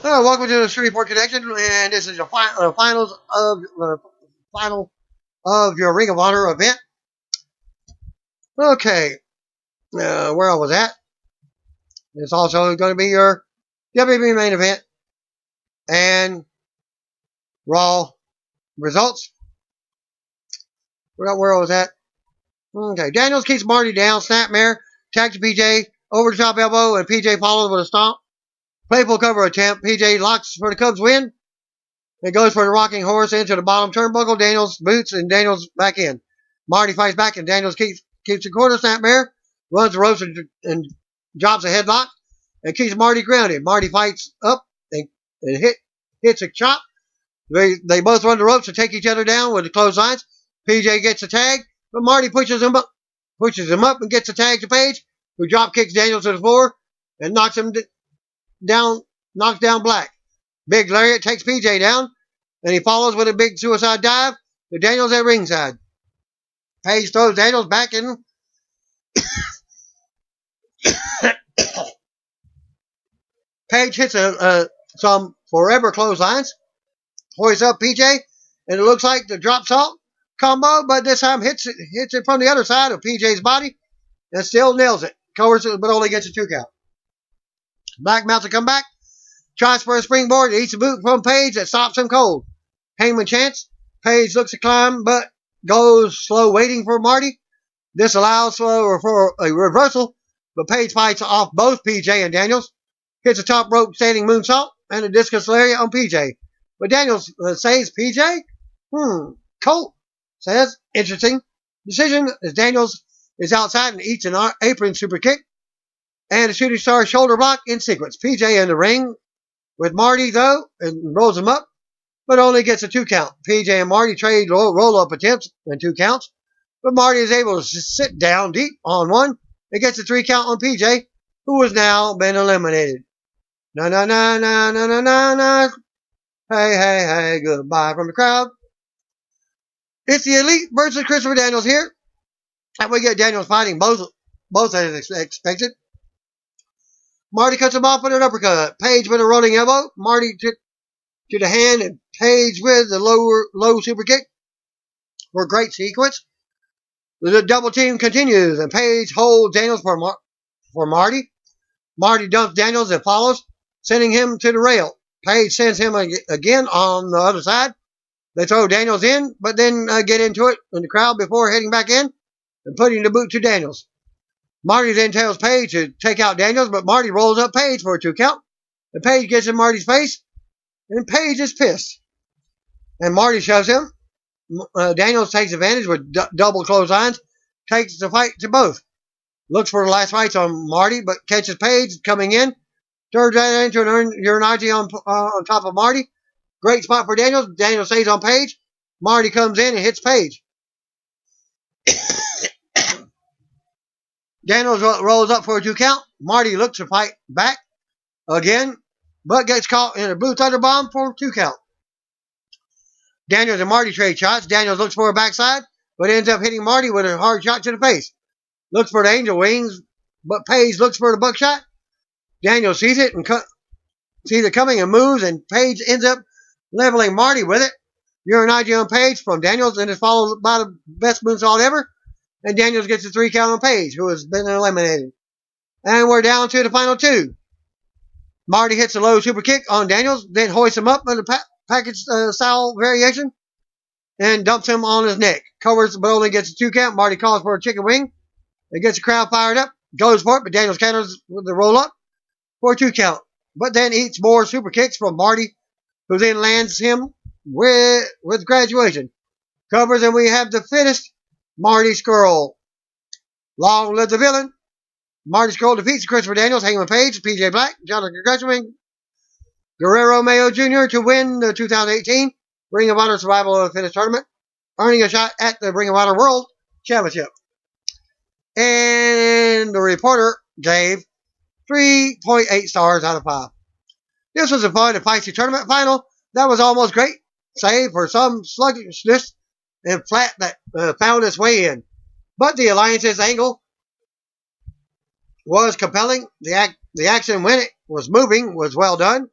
Welcome to the Street Report Connection, and this is your final of your Ring of Honor event. Okay, where I was at. It's also going to be your WWE main event and Raw results. Forgot where I was at. Okay, Daniels keeps Marty down. Snapmare tags to PJ over the top elbow, and PJ follows with a stomp. Playful cover attempt. PJ locks for the Cubs win. It goes for the rocking horse into the bottom turnbuckle. Daniels boots and Daniels back in. Marty fights back and Daniels keeps the quarter snapmare, runs the ropes and drops a headlock and keeps Marty grounded. Marty fights up and hits a chop. They both run the ropes to take each other down with the clotheslines. PJ gets a tag, but Marty pushes him up and gets a tag to Page, who drop kicks Daniels to the floor and knocks down Black. Big Lariat takes PJ down, and he follows with a big suicide dive to Daniels at ringside. Page throws Daniels back in. Page hits some forever clotheslines, hoists up PJ, and it looks like the drop salt combo, but this time hits it from the other side of PJ's body and still nails it. Covers it, but only gets a 2 count. Black mounts a comeback. Tries for a springboard, eats a boot from Page that stops him cold. Hangman chants. Page looks to climb, but goes slow waiting for Marty. This allows for a reversal, but Page fights off both PJ and Daniels. Hits a top rope standing moonsault and a discus lariat on PJ. But Daniels saves PJ? Colt says, interesting. Decision as Daniels is outside and eats an apron super kick and a shooting star shoulder block in sequence. PJ in the ring with Marty, though, and rolls him up, but only gets a 2 count. PJ and Marty trade roll-up attempts and 2 counts, but Marty is able to sit down deep on one and gets a 3 count on PJ, who has now been eliminated. Na na na na na na na na. Hey, hey, hey, goodbye from the crowd. It's the Elite versus Christopher Daniels here, and we get Daniels fighting both as expected. Marty cuts him off with an uppercut. Page with a rolling elbow. Marty to the hand and Page with the low super kick for a great sequence. The double team continues and Page holds Daniels for Marty. Marty dumps Daniels and follows, sending him to the rail. Page sends him again on the other side. They throw Daniels in, but then get into it in the crowd before heading back in and putting the boot to Daniels. Marty then tells Page to take out Daniels, but Marty rolls up Page for a 2 count. And Page gets in Marty's face, and Page is pissed. And Marty shoves him. Daniels takes advantage with double clotheslines, takes the fight to both. Looks for the last rights on Marty, but catches Page coming in. Turns that into an Uranagi on top of Marty. Great spot for Daniels. Daniels stays on Page. Marty comes in and hits Page. Daniels rolls up for a 2 count. Marty looks to fight back again, but gets caught in a Blue Thunder Bomb for a 2 count. Daniels and Marty trade shots. Daniels looks for a backside, but ends up hitting Marty with a hard shot to the face. Looks for the Angel Wings, but Page looks for the buckshot. Daniels sees it and sees it coming and moves, and Page ends up leveling Marty with it. Uranagi on Page from Daniels, and is followed by the best moonsault ever. And Daniels gets a 3 count on Page, who has been eliminated. And we're down to the final 2. Marty hits a low super kick on Daniels, then hoists him up in a package style variation and dumps him on his neck. Covers but only gets a 2 count. Marty calls for a chicken wing and gets the crowd fired up. Goes for it, but Daniels counters with the roll up for a 2 count. But then eats more super kicks from Marty, who then lands him with graduation. Covers, and we have the fittest Marty Scurll. Long live the villain. Marty Scurll defeats Christopher Daniels, Hangman Page, PJ Black, Jonathan Gresham, Guerrero Mayo Jr. to win the 2018 Ring of Honor Survival of the Fittest tournament, earning a shot at the Ring of Honor World Championship. And the reporter gave 3.8 stars out of 5. This was a fun and feisty tournament final that was almost great, save for some sluggishness and flat that found its way in. But the Alliance's angle was compelling. The action when it was moving was well done.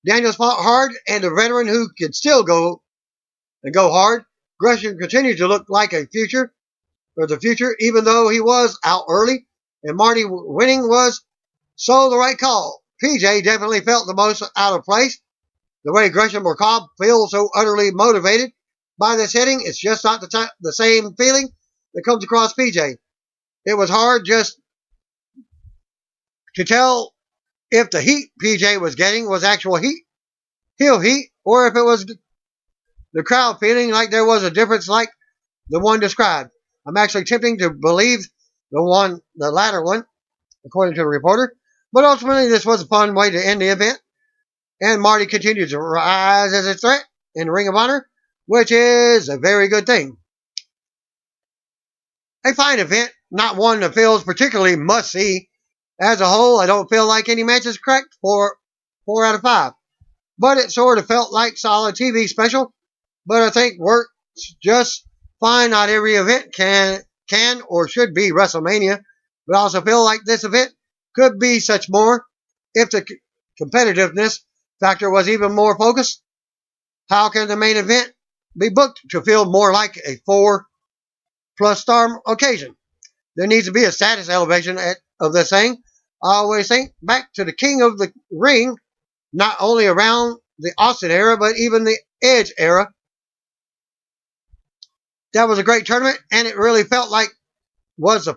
Daniels fought hard, and the veteran who could still go and go hard. Gresham continued to look like a future for the future, even though he was out early, and Marty winning was so the right call. PJ definitely felt the most out of place. The way Gresham or Cobb feels so utterly motivated by this hitting, it's just not the same feeling that comes across PJ. It was hard just to tell if the heat PJ was getting was actual heel heat, or if it was the crowd feeling like there was a difference like the one described. I'm actually tempting to believe the latter one, according to the reporter. But ultimately, this was a fun way to end the event. And Marty continues to rise as a threat in Ring of Honor, which is a very good thing. A fine event, not one that feels particularly must-see. As a whole, I don't feel like any match is correct for 4 out of 5. But it sort of felt like solid TV special. But I think works just fine. Not every event can or should be WrestleMania. But I also feel like this event could be such more if the competitiveness factor was even more focused. How can the main event be booked to feel more like a 4+ star occasion? There needs to be a status elevation of this thing. I always think back to the King of the Ring, not only around the Austin era, but even the Edge era. That was a great tournament, and it really felt like was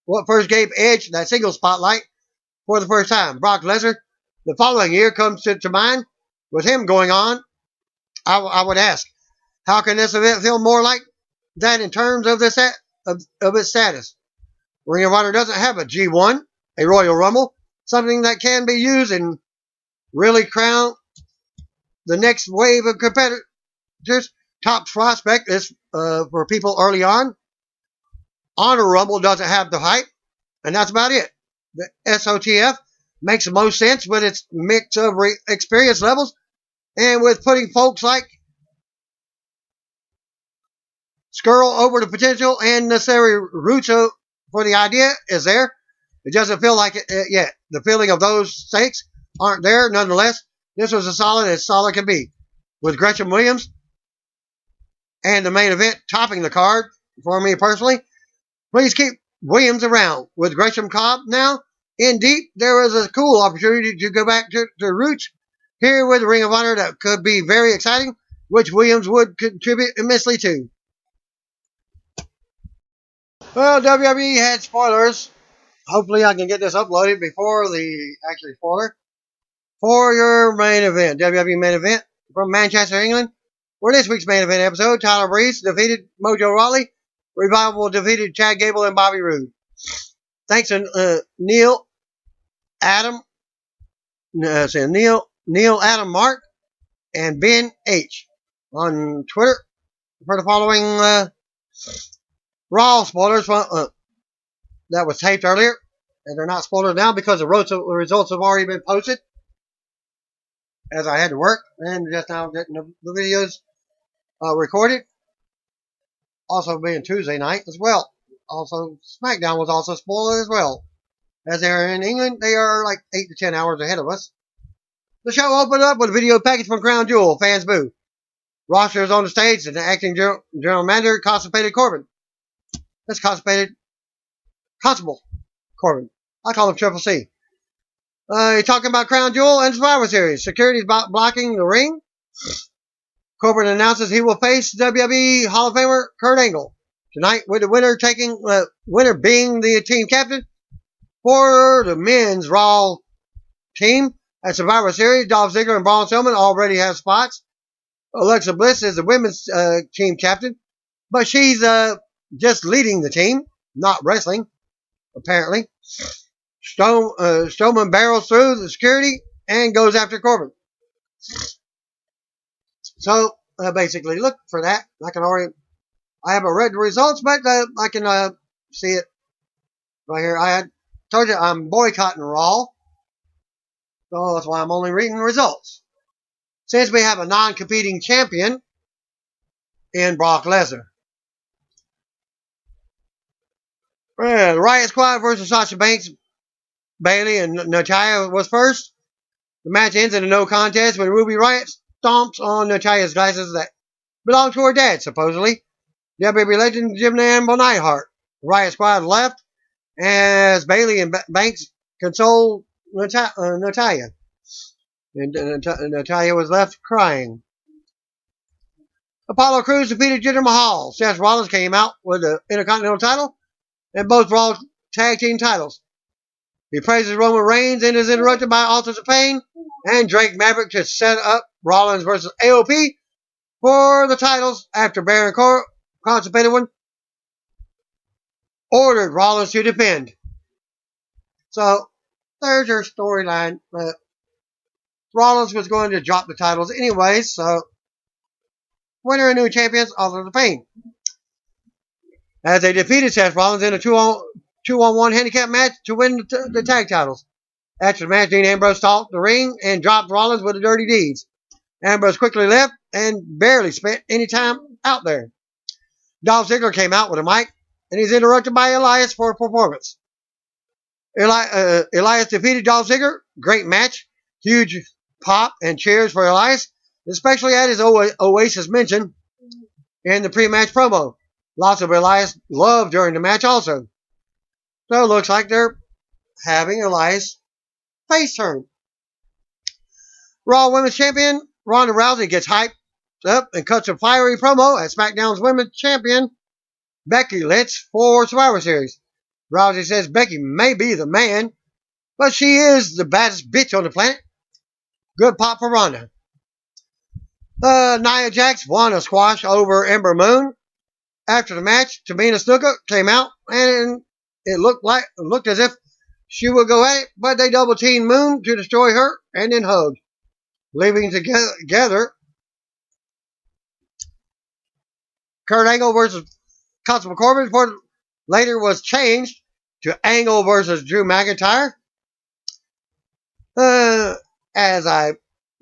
what first gave Edge that single spotlight for the first time. Brock Lesnar, the following year, comes to mind. With him going on, I would ask, how can this event feel more like that in terms of its status? Ring of Honor doesn't have a G1, a Royal Rumble, something that can be used and really crown the next wave of competitors. Top prospect is for people early on. Honor Rumble doesn't have the hype, and that's about it. The SOTF makes the most sense with its mix of experience levels, and with putting folks like Skrull over the potential and necessary roots for the idea is there. It doesn't feel like it yet. The feeling of those stakes aren't there. Nonetheless, this was as solid can be. With Gretchen Williams and the main event topping the card for me personally, please keep Williams around. With Gresham Cobb now in deep, there is a cool opportunity to go back to roots here with Ring of Honor that could be very exciting, which Williams would contribute immensely to. Well, WWE had spoilers. Hopefully I can get this uploaded before the actual spoiler for your main event, WWE main event from Manchester, England. For this week's main event episode, Tyler Breeze defeated Mojo Rawley. Revival defeated Chad Gable and Bobby Roode. Thanks to Neil Adam Mark and Ben H on Twitter for the following Raw spoilers that was taped earlier, and they're not spoilers now because the results have already been posted, as I had to work and just now getting the videos recorded. Also being Tuesday night as well. Also, SmackDown was also spoiled as well. As they're in England, they are like 8 to 10 hours ahead of us. The show opened up with a video package from Crown Jewel. Fans boo. Roster is on the stage, and the acting general manager, Constipated Corbin. That's Constable Corbin. I call him Triple C. He's talking about Crown Jewel and Survivor Series. Security is blocking the ring. Corbin announces he will face WWE Hall of Famer Kurt Angle tonight, with the winner being the team captain for the men's Raw team at Survivor Series. Dolph Ziggler and Braun Strowman already have spots. Alexa Bliss is the women's team captain, but she's just leading the team, not wrestling, apparently. Strowman barrels through the security and goes after Corbin. So, basically, look for that. I haven't read the results, but I can see it right here. I had told you I'm boycotting Raw, so that's why I'm only reading the results. Since we have a non-competing champion in Brock Lesnar. The Riot Squad versus Sasha Banks, Bayley, and Natalia was first. The match ends in a no contest when Ruby Riott stomps on Natalia's glasses that belong to her dad, supposedly. WWE legend Jim Amble Neidhart. The Riott Squad left as Bayley and Banks consoled Natalya. And Natalya was left crying. Apollo Crews defeated Jinder Mahal. Seth Rollins came out with the Intercontinental title and both Raw Tag Team titles. He praises Roman Reigns and is interrupted by Authors of Pain and Drake Maverick to set up Rollins versus AOP for the titles after Baron Constipated One ordered Rollins to defend. So, there's your storyline. Rollins was going to drop the titles anyways, so winner and new champions, Authors of Pain. As they defeated Seth Rollins in a 2-on-1 handicap match to win the tag titles. After the match, Dean Ambrose stalked the ring and dropped Rollins with the dirty deeds. Ambrose quickly left and barely spent any time out there. Dolph Ziggler came out with a mic, and he's interrupted by Elias for a performance. Elias defeated Dolph Ziggler. Great match. Huge pop and cheers for Elias, especially at his Oasis mention in the pre-match promo. Lots of Elias love during the match also. So it looks like they're having Elias face turn. Raw Women's Champion Ronda Rousey gets hyped up and cuts a fiery promo at SmackDown's Women's Champion Becky Lynch for Survivor Series. Rousey says Becky may be the man, but she is the baddest bitch on the planet. Good pop for Ronda. Nia Jax won a squash over Ember Moon. After the match, Tamina Snuka came out and it looked as if she would go at it, but they double teamed Moon to destroy her and then hugged, leaving together. Kurt Angle versus Constable Corbin later was changed to Angle versus Drew McIntyre. As I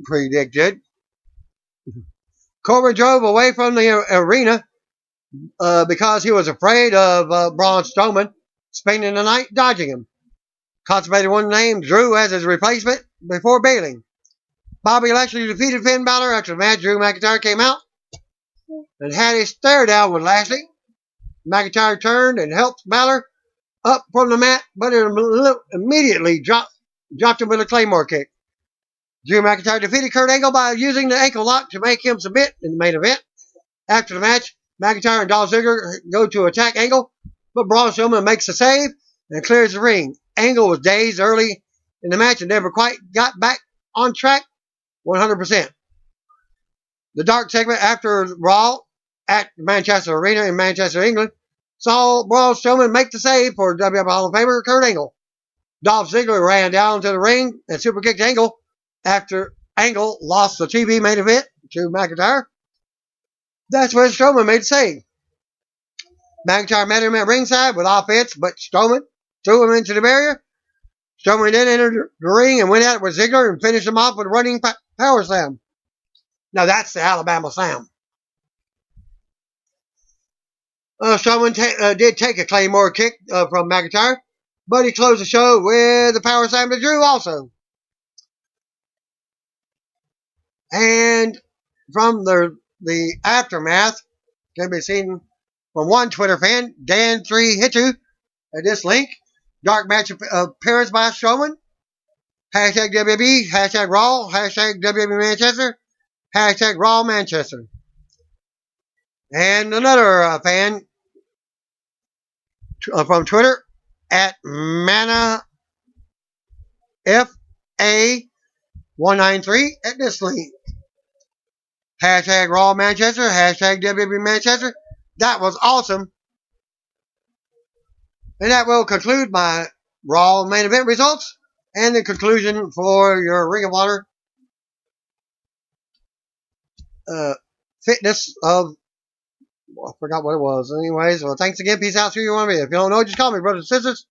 predicted, Corbin drove away from the arena because he was afraid of Braun Strowman spending the night dodging him. Constipated One named Drew as his replacement before bailing. Bobby Lashley defeated Finn Balor. After the match, Drew McIntyre came out and had a stare down with Lashley. McIntyre turned and helped Balor up from the mat, but immediately dropped him with a Claymore kick. Drew McIntyre defeated Kurt Angle by using the ankle lock to make him submit in the main event. After the match, McIntyre and Dolph Ziggler go to attack Angle, but Braun Strowman makes a save and clears the ring. Angle was dazed early in the match and never quite got back on track 100%. The dark segment after Raw at Manchester Arena in Manchester, England, saw Braun Strowman make the save for WWE Hall of Famer Kurt Angle. Dolph Ziggler ran down to the ring and superkicked Angle after Angle lost the TV main event to McIntyre. That's when Strowman made the save. McIntyre met him at ringside with offense, but Strowman threw him into the barrier. Strowman then entered the ring and went at it with Ziggler and finished him off with a running power slam. Now that's the Alabama Slam. Strowman did take a Claymore kick from McIntyre, but he closed the show with a power slam to Drew also. And from the aftermath can be seen from one Twitter fan, Dan3Hitu, at this link. Dark match appearance by Strowman. Hashtag WWE, hashtag Raw, hashtag WWE Manchester, hashtag Raw Manchester. And another fan from Twitter, at Mana FA193, at this link. Hashtag Raw Manchester, hashtag WWE Manchester. That was awesome. And that will conclude my Raw main event results and the conclusion for your Ring of Honor fitness of, well, I forgot what it was. Anyways, well, thanks again. Peace out. See you want me. If you don't know, just call me, brothers and sisters.